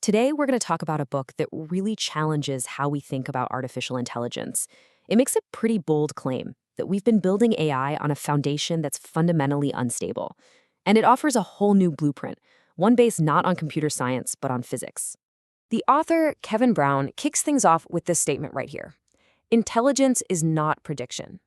Today, we're going to talk about a book that really challenges how we think about artificial intelligence. It makes a pretty bold claim that we've been building AI on a foundation that's fundamentally unstable. And it offers a whole new blueprint, one based not on computer science, but on physics. The author, Kevin Brown, kicks things off with this statement right here. Intelligence is not prediction.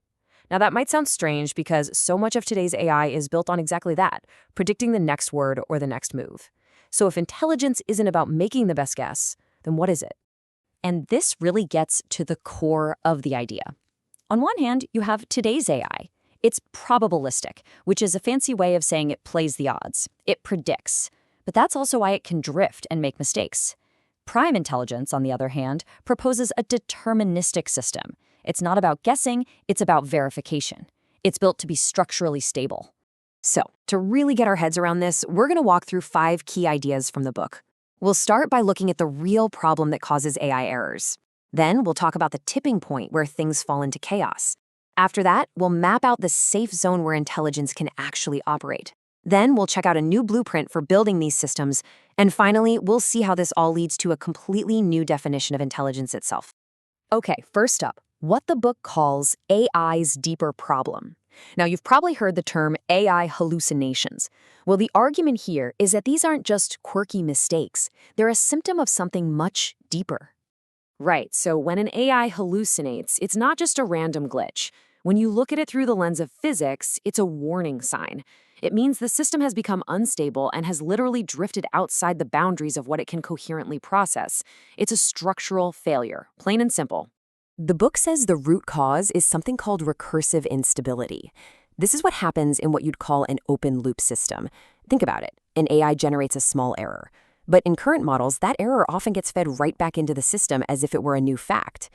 Now, that might sound strange because so much of today's AI is built on exactly that, predicting the next word or the next move. So if intelligence isn't about making the best guess, then what is it? And this really gets to the core of the idea. On one hand, you have today's AI. It's probabilistic, which is a fancy way of saying it plays the odds. It predicts. But that's also why it can drift and make mistakes. Prime intelligence, on the other hand, proposes a deterministic system. It's not about guessing, it's about verification. It's built to be structurally stable. So, to really get our heads around this, we're going to walk through 5 key ideas from the book. We'll start by looking at the real problem that causes AI errors. Then, we'll talk about the tipping point where things fall into chaos. After that, we'll map out the safe zone where intelligence can actually operate. Then, we'll check out a new blueprint for building these systems. And finally, we'll see how this all leads to a completely new definition of intelligence itself. Okay, first up, what the book calls AI's deeper problem. Now, you've probably heard the term AI hallucinations. Well, the argument here is that these aren't just quirky mistakes. They're a symptom of something much deeper. Right, so when an AI hallucinates, it's not just a random glitch. When you look at it through the lens of physics, it's a warning sign. It means the system has become unstable and has literally drifted outside the boundaries of what it can coherently process. It's a structural failure, plain and simple. The book says the root cause is something called recursive instability. This is what happens in what you'd call an open-loop system. Think about it. An AI generates a small error. But in current models, that error often gets fed right back into the system as if it were a new fact.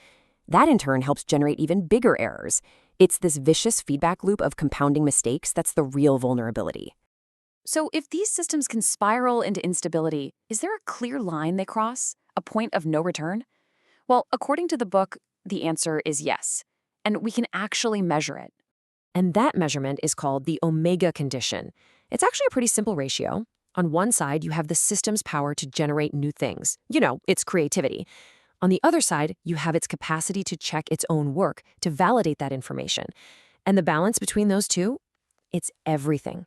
That, in turn, helps generate even bigger errors. It's this vicious feedback loop of compounding mistakes that's the real vulnerability. So if these systems can spiral into instability, is there a clear line they cross? A point of no return? Well, according to the book, the answer is yes, and we can actually measure it. And that measurement is called the omega condition. It's actually a pretty simple ratio. On one side, you have the system's power to generate new things. Its creativity. On the other side, you have its capacity to check its own work, to validate that information. And the balance between those two? It's everything.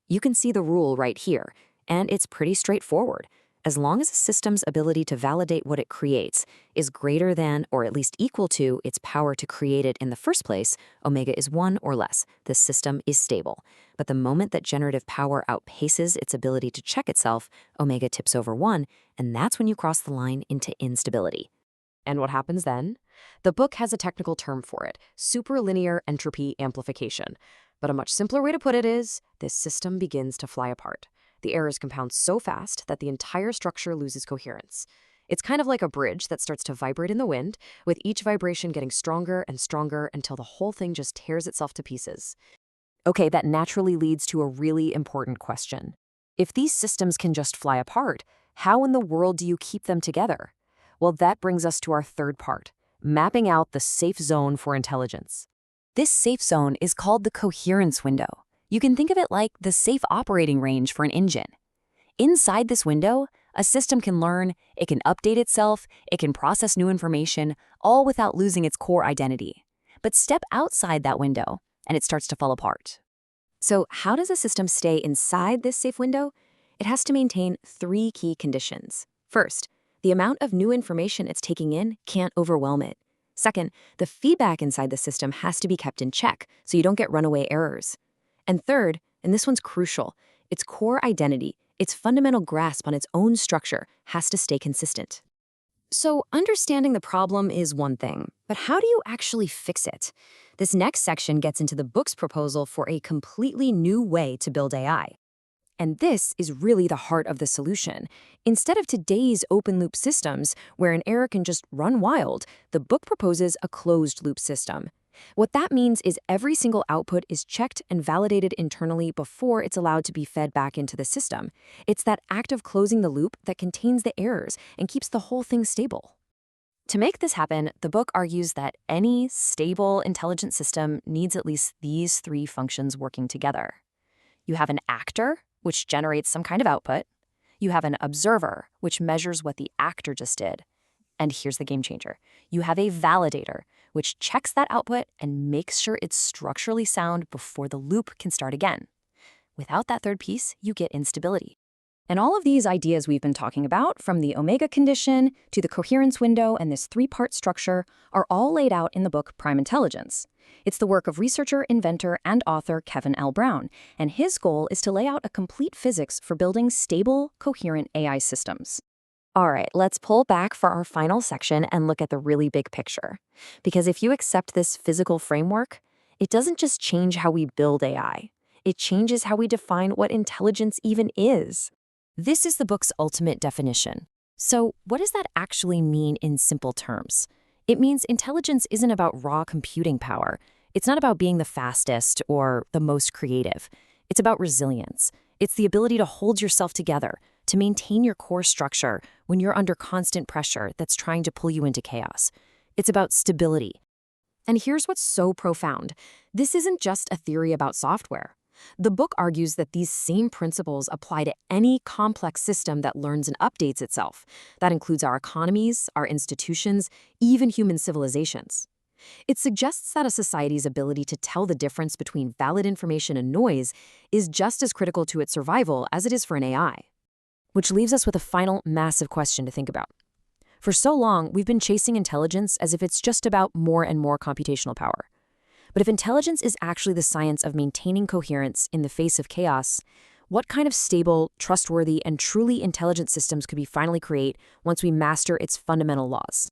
You can see the rule right here, and it's pretty straightforward. As long as a system's ability to validate what it creates is greater than or at least equal to its power to create it in the first place, omega is 1 or less. The system is stable. But the moment that generative power outpaces its ability to check itself, omega tips over 1, and that's when you cross the line into instability. And what happens then? The book has a technical term for it, superlinear entropy amplification. But a much simpler way to put it is, this system begins to fly apart. The errors compound so fast that the entire structure loses coherence. It's kind of like a bridge that starts to vibrate in the wind, with each vibration getting stronger and stronger until the whole thing just tears itself to pieces. Okay, that naturally leads to a really important question. If these systems can just fly apart, how in the world do you keep them together? Well, that brings us to our third part, mapping out the safe zone for intelligence. This safe zone is called the coherence window. You can think of it like the safe operating range for an engine. Inside this window, a system can learn, it can update itself, it can process new information, all without losing its core identity. But step outside that window, and it starts to fall apart. So how does a system stay inside this safe window? It has to maintain 3 key conditions. First, the amount of new information it's taking in can't overwhelm it. Second, the feedback inside the system has to be kept in check so you don't get runaway errors. And third, and this one's crucial, its core identity, its fundamental grasp on its own structure has to stay consistent. So understanding the problem is one thing, but how do you actually fix it? This next section gets into the book's proposal for a completely new way to build AI. And this is really the heart of the solution. Instead of today's open-loop systems, where an error can just run wild, the book proposes a closed-loop system. What that means is every single output is checked and validated internally before it's allowed to be fed back into the system. It's that act of closing the loop that contains the errors and keeps the whole thing stable. To make this happen, the book argues that any stable, intelligent system needs at least these 3 functions working together. You have an actor, which generates some kind of output. You have an observer, which measures what the actor just did. And here's the game changer. You have a validator, which checks that output and makes sure it's structurally sound before the loop can start again. Without that third piece, you get instability. And all of these ideas we've been talking about, from the omega condition to the coherence window and this three-part structure, are all laid out in the book Prime Intelligence. It's the work of researcher, inventor, and author Kevin L. Brown, and his goal is to lay out a complete physics for building stable, coherent AI systems. All right, let's pull back for our final section and look at the really big picture. Because if you accept this physical framework, it doesn't just change how we build AI. It changes how we define what intelligence even is. This is the book's ultimate definition. So what does that actually mean in simple terms? It means intelligence isn't about raw computing power. It's not about being the fastest or the most creative. It's about resilience. It's the ability to hold yourself together, to maintain your core structure when you're under constant pressure that's trying to pull you into chaos. It's about stability. And here's what's so profound. This isn't just a theory about software. The book argues that these same principles apply to any complex system that learns and updates itself. That includes our economies, our institutions, even human civilizations. It suggests that a society's ability to tell the difference between valid information and noise is just as critical to its survival as it is for an AI. Which leaves us with a final massive question to think about. For so long, we've been chasing intelligence as if it's just about more and more computational power. But if intelligence is actually the science of maintaining coherence in the face of chaos, what kind of stable, trustworthy, and truly intelligent systems could we finally create once we master its fundamental laws?